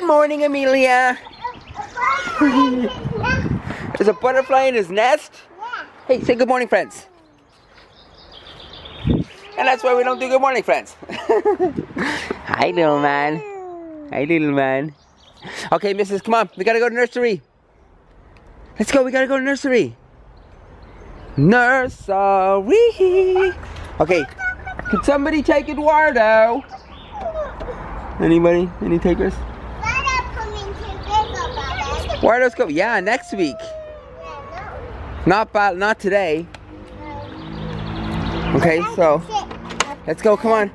morning, Emilia. There's a butterfly in his nest? Yeah. Hey, say good morning, friends. And that's why we don't do good morning, friends. Hi, little man. Hi, little man. Okay, missus, come on. We gotta go to nursery. Let's go, we gotta go to nursery. Nursery. Okay, can somebody take Eduardo? Anybody? Any takers? Eduardo's coming. Yeah, next week. Not today. Okay, so let's go. Come on.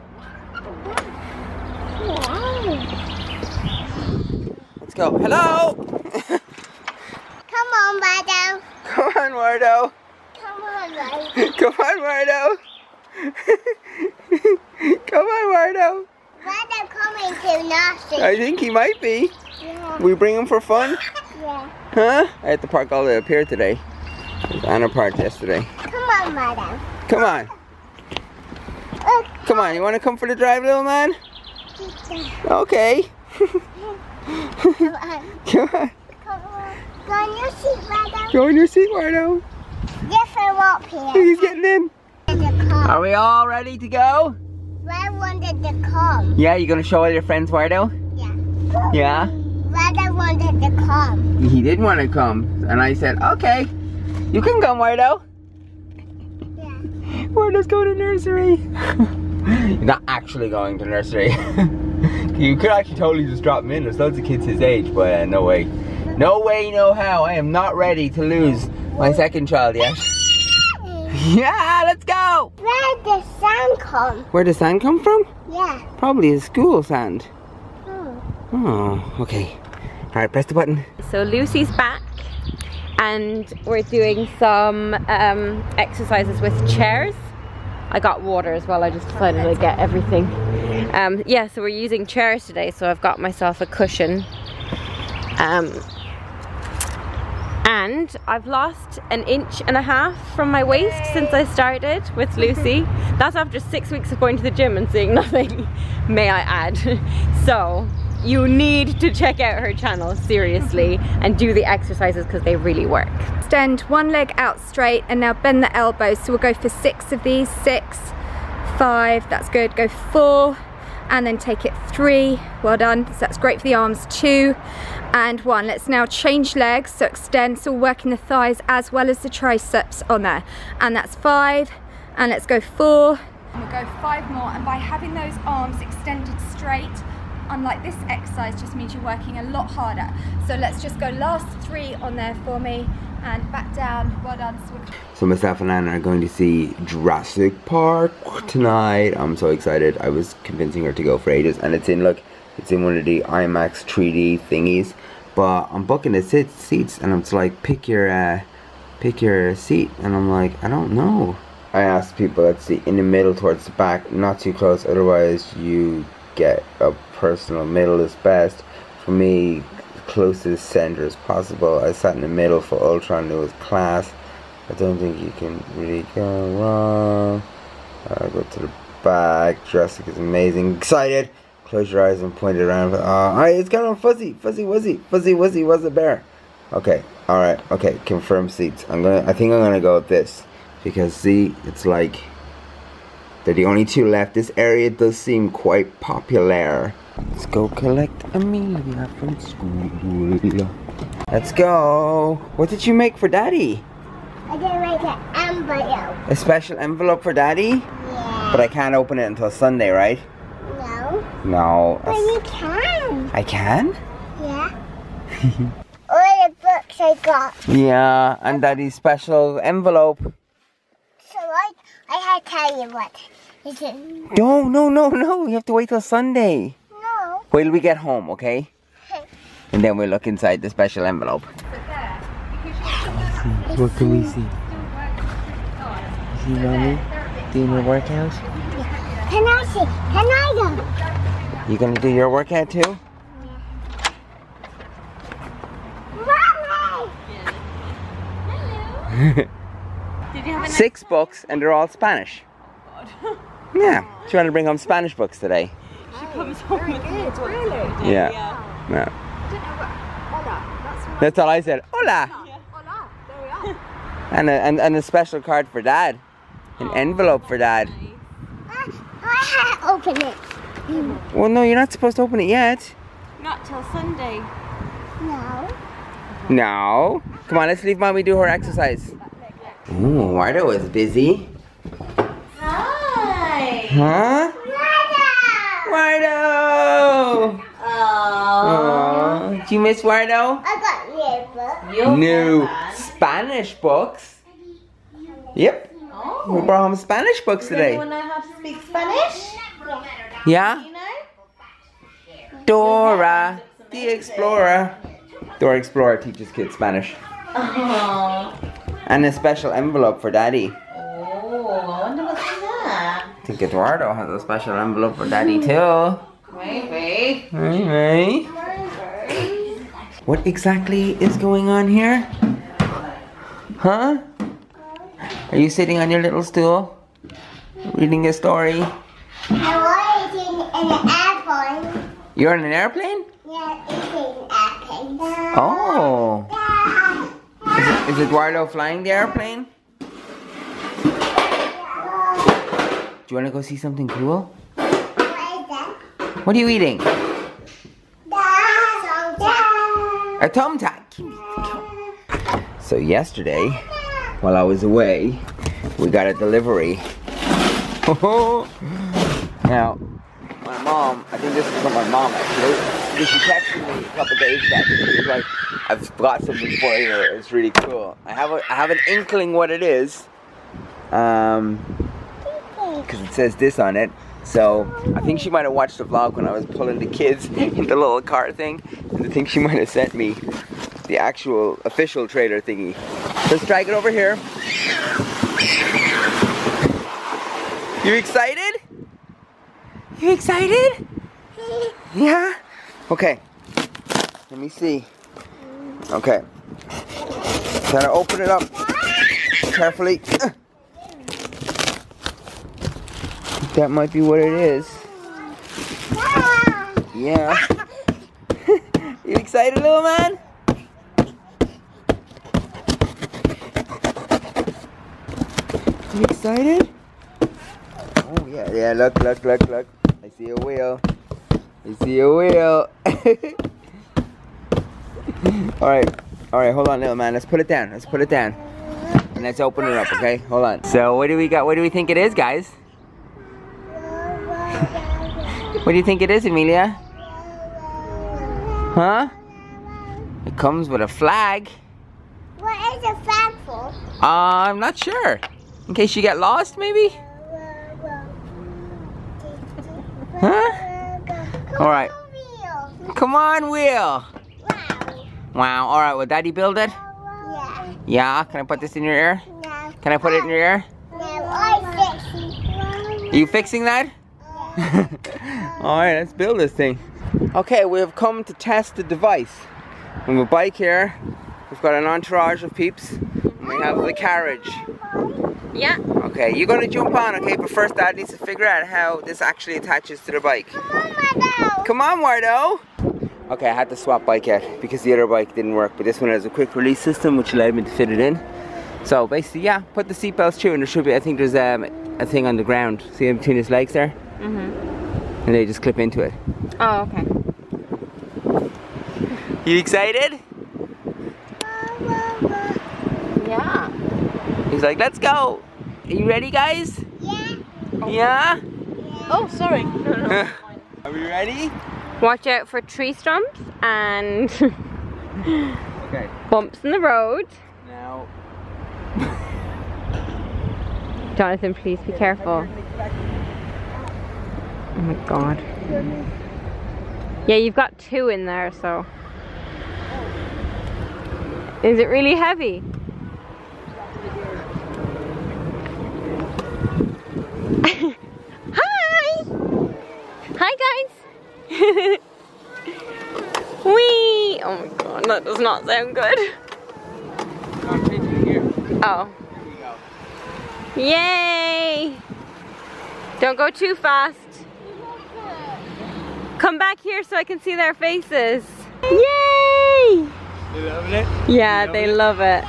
Let's go. Hello. Come on, Wardo. Come on, Wardo. Come on, Wardo. Come on, Wardo. Come on, Wardo. Wardo coming to nursery. I think he might be. Yeah. We bring him for fun? Yeah. Huh? I had to park all the way up here today. Anna parked yesterday. Come on, Wardo. Come on. Come on, you want to come for the drive, little man? Okay. Come on. Come on. Come on. Go on your seat, Wardo. Go in your seat, Wardo. Yes, I'm up here. He's getting in. Are we all ready to go? I wanted to come. Yeah, you gonna show all your friends, Wardo? Yeah. Yeah? Wardo wanted to come. He did want to come, and I said, okay, you can come, Wardo. Yeah. Wardo's going to nursery. You're not actually going to nursery. You could actually totally just drop him in. There's loads of kids his age, but no way. No way, no how. I am not ready to lose my second child yet. Yeah, let's go! Where did the sand come? Where does sand come from? Yeah. Probably the school sand. Oh. Oh, okay. Alright, press the button. So Lucy's back and we're doing some exercises with chairs. I got water as well, I just decided to get everything. Yeah, so we're using chairs today, so I've got myself a cushion. And I've lost 1.5 inches from my waist since I started with Lucy. That's after 6 weeks of going to the gym and seeing nothing, may I add. So you need to check out her channel, seriously, and do the exercises because they really work. Extend one leg out straight and now bend the elbows. So we'll go for 6 of these. 6, 5, that's good. Go 4 and then take it 3. Well done. So that's great for the arms. 2 and 1. Let's now change legs. So extend, so working the thighs as well as the triceps on there. And that's 5 and let's go 4. And we'll go 5 more, and by having those arms extended straight, unlike this exercise, just means you're working a lot harder. So let's just go last 3 on there for me and back down. Well done. So myself and Anna are going to see Jurassic Park tonight. I'm so excited. I was convincing her to go for ages, and it's in, look, it's in one of the IMAX 3D thingies. But I'm booking the seats, and it's like pick your seat, and I'm like, I don't know. I asked people, let's see, in the middle towards the back, not too close, otherwise you get a personal. Middle is best. For me, close to the center as possible. I sat in the middle for Ultron. It was class. I don't think you can really go wrong. I'll go to the back. Jurassic is amazing. Excited. Close your eyes and point it around. Alright, it's got on fuzzy, wuzzy, was a bear. Okay, alright, okay, confirm seats. I think I'm gonna go with this. Because see, it's like they're the only 2 left. This area does seem quite popular. Let's go collect Emilia from school. Let's go. What did you make for Daddy? I didn't make an envelope. A special envelope for Daddy? Yeah. But I can't open it until Sunday, right? No. No. But you can. I can? Yeah. All the books I got. Yeah, and Daddy's special envelope. So I had to tell you what. Is it? No. You have to wait till Sunday. No. Wait till we get home, okay? And then we'll look inside the special envelope. What can we see? See Mommy doing your workout? Can I see? Can I go? You gonna do your workout too? Did you have a 6 books and they're all Spanish. Oh God. Yeah, trying to bring home Spanish books today. She comes home with kids, really? Yeah. No. I don't know what. Hola. That's all I said. Hola. Yeah. Hola. There we are. And a special card for Dad. An envelope for Dad. I can't open it. Well, no, you're not supposed to open it yet. Not till Sunday. No. No. Come on, let's leave Mommy do her exercise. Ooh, Eduardo is busy. Hi. Huh? Eduardo! Oh. Do you miss Eduardo? I got new book. New Spanish books. Yep. Oh. We brought home Spanish books today. Does anyone know how to speak Spanish? Yeah? You know? Dora the Explorer. Dora Explorer teaches kids Spanish. Oh. And a special envelope for Daddy. Oh, I wonder what's in that. I think Eduardo has a special envelope for Daddy too. Maybe. Maybe. What exactly is going on here? Huh? Are you sitting on your little stool? Reading a story? I'm waiting in an airplane. You're on an airplane? Yeah, it's an airplane. Oh. Is Eduardo flying the airplane? Do you want to go see something cool? What is that? What are you eating? Dad. A thumbtack. So yesterday, while I was away, we got a delivery. Now, my mom, I think this is from my mom actually. She texted me a couple days back. She was like, "I've got something for you. It's really cool." I have an inkling what it is, because it says this on it. So I think she might have watched the vlog when I was pulling the kids in the little car thing, and I think she might have sent me the actual official trailer thingy. Let's drag it over here. You excited? You excited? Yeah? Okay. Let me see. Okay. Try to open it up carefully. That might be what it is. Yeah. You excited, little man? You excited? Oh yeah, yeah, look. I see a wheel. I see a wheel. Alright, hold on, little man. Let's put it down. And let's open it up, okay? Hold on. So what do we got? What do we think it is, guys? What do you think it is, Emilia? Huh? It comes with a flag. What is a flag for? I'm not sure. In case you get lost, maybe? Huh? Alright. Come on, wheel. Wow. Alright, will Daddy build it? Yeah. Yeah? Can I put this in your ear? No. Can I put it in your ear? No, I'm fixing. Are you fixing that? Alright, let's build this thing. Okay, we have come to test the device. We have a bike here. We've got an entourage of peeps. And we have the carriage. Yeah. Okay, you're gonna jump on, okay? But first Dad needs to figure out how this actually attaches to the bike. Come on, Eduardo! Okay, I had to swap bike out because the other bike didn't work, but this one has a quick release system which allowed me to fit it in. So basically, yeah, put the seatbelts through and there should be, I think there's a thing on the ground. See in between his legs there? Mm-hmm. And they just clip into it. Oh, okay. You excited? Yeah. He's like, let's go! Are you ready, guys? Yeah. Yeah? Oh, sorry. Are we ready? Watch out for tree stumps and Okay. bumps in the road. Now. Jonathan, please be careful. Oh my god. Yeah, you've got 2 in there, so. Is it really heavy? Hi! Hi guys! Whee! Oh my god, that does not sound good. Oh. Yay! Don't go too fast. Come back here so I can see their faces. You loving it? Yeah, they love it.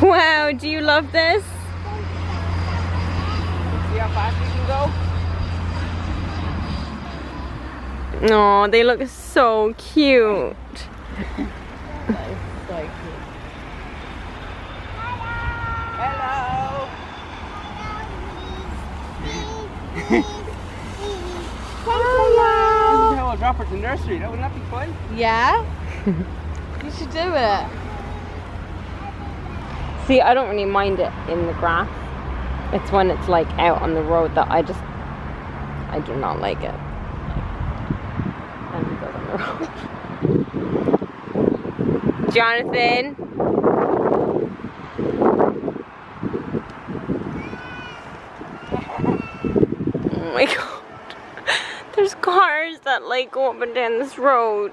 Wow, do you love this? See how fast you can go? Oh, they look so cute. Hello. How I'll drop her to nursery. Wouldn't that be fun? Yeah? You should do it. See, I don't really mind it in the grass. It's when it's like out on the road that I do not like it. And it goes on the road. Jonathan. Oh my god. There's cars that like go up and down this road.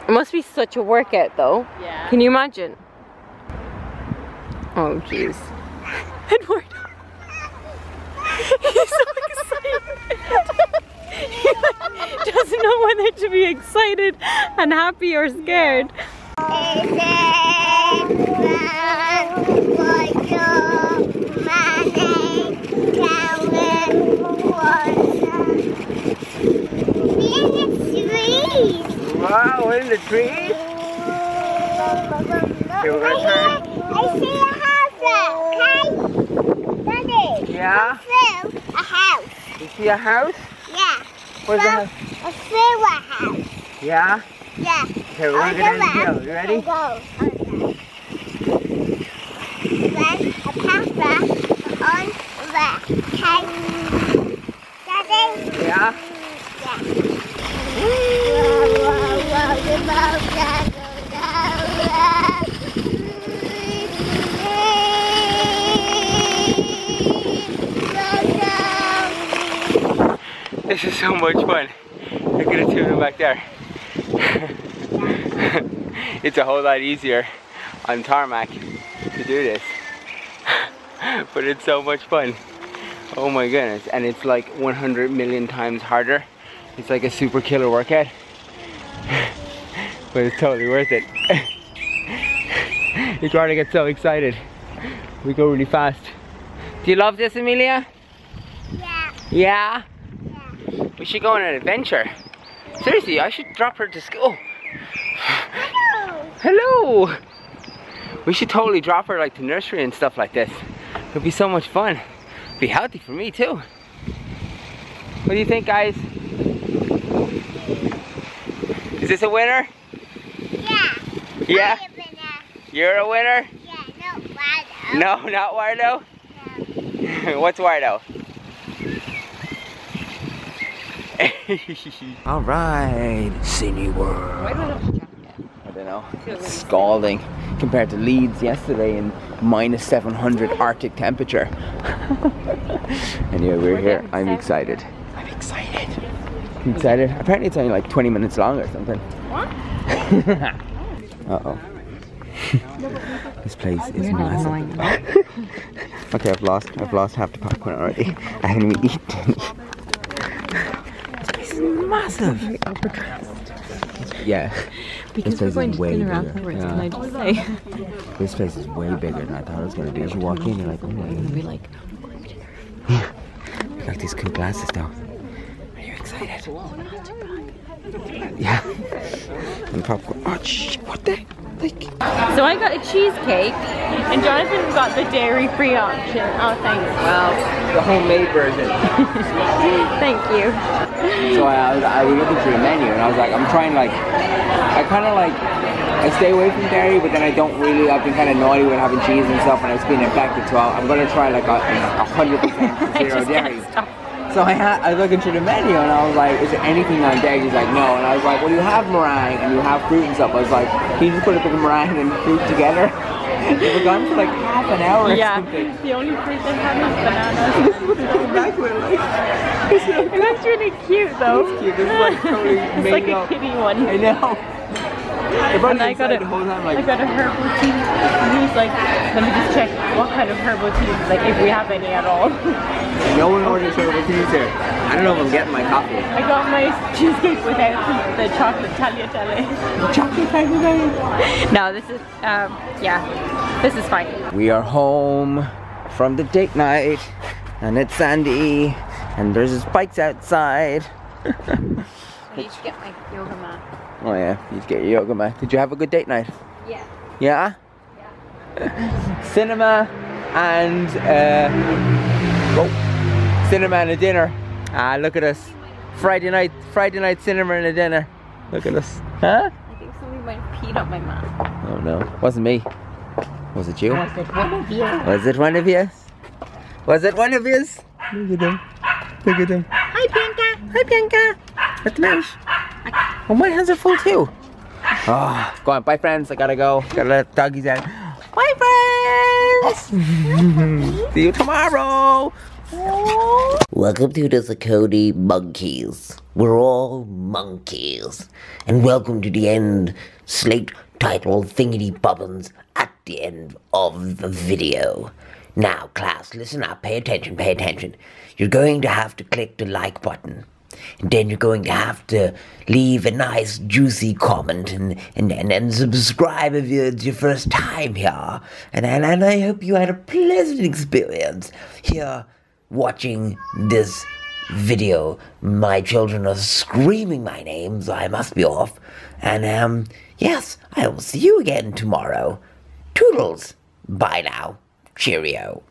It must be such a workout though. Yeah. Can you imagine? Oh jeez. Eduardo. He's so excited. He doesn't know whether to be excited and happy or scared. Wow, we're in the trees. Okay, we're gonna turn. I see a house there, okay? Daddy. Yeah? I see a house. You see a house? Yeah. Where's the house? I see a house. Yeah? Yeah. Okay, we're gonna get in the hill. You ready? Go. Then a camera on there, okay? Daddy? Yeah? This is so much fun. Look at the two of them back there. It's a whole lot easier on tarmac to do this. But it's so much fun. Oh my goodness. And it's like 100 million times harder. It's like a super killer workout. But it's totally worth it. Eduardo gets so excited. We go really fast. Do you love this, Emilia? Yeah. Yeah? We should go on an adventure. Seriously, I should drop her to school. Hello! We should totally drop her like to nursery and stuff like this. It'd be so much fun. It'd be healthy for me too. What do you think, guys? Is this a winner? Yeah. Yeah? I'm a winner. You're a winner? Yeah, no, Wardo. No, not Wardo? No. What's Wardo? Alright, Sini World. Why do I have a jacket? I don't know. It's scalding compared to Leeds yesterday in -700 Arctic temperature. Anyway, we're here. I'm excited. I'm excited. You excited? Apparently it's only like 20 minutes long or something. What? Uh-oh. This place is massive. Okay, I've lost half the popcorn already. I haven't even eaten. This place is massive. Yeah. Because we're going to spin around forwards, can I just say? This place is way bigger than I thought it was going to be. As you walk in, you're like, oh my god. We're like, Yeah. Like these cool glasses though. Are you excited? Yeah. And popcorn. Oh, shit, what the? Like. so I got a cheesecake and Jonathan got the dairy-free option. Oh, thanks. Well, the homemade version. Thank you. So I was looking through the menu and I was like, I'm trying like, I stay away from dairy, but then I don't really, I've been kind of naughty with having cheese and stuff and it's been infected, so I'm going to try like 100% zero dairy. So I was looking through the menu and I was like, is there anything on dairy? He's like, no. And I was like, well, you have meringue and you have fruit and stuff. I was like, can you just put a bit of meringue and fruit together? We were gone for like half an hour or something. The only fruit they have is bananas. This is what it's going back with, like. It looks really cute though. It's cute. This is like totally It's made like up. a kitty one. I know. And I got a herbal tea. And he was like, let me just check what kind of herbal tea, like if we have any at all. No one orders herbal teas here. I don't know if I'm getting my coffee. I got my cheesecake without the chocolate tagliatelle. Chocolate tagliatelle. No, this is, yeah, this is fine. We are home from the date night, and it's sandy, and there's spikes outside. I need to get my yoga mat. Oh yeah, you need to get your yoga mat. Did you have a good date night? Yeah. Yeah? Cinema and cinema and a dinner. Ah, look at us. Friday night cinema and a dinner. Look at us. Huh? I think somebody might have peed on my mat. Oh no, wasn't me. Was it you? Was it one of you? Was it one of you? Was it one of you? Look at them. Look at them. Hi Bianca. Hi Bianca. What's the matter? Oh, my hands are full too. Oh, go on, bye friends. I gotta go. Gotta let doggies out. Bye friends. See you tomorrow. Welcome to the Saccone Monkeys. We're all monkeys. And welcome to the end slate title thingy bobbins at the end of the video. Now class, listen up, pay attention, pay attention. You're going to have to click the like button. And then you're going to have to leave a nice juicy comment and subscribe if it's your first time here. And I hope you had a pleasant experience here watching this video. My children are screaming my name, so I must be off. And yes, I will see you again tomorrow. Toodles. Bye now. Cheerio.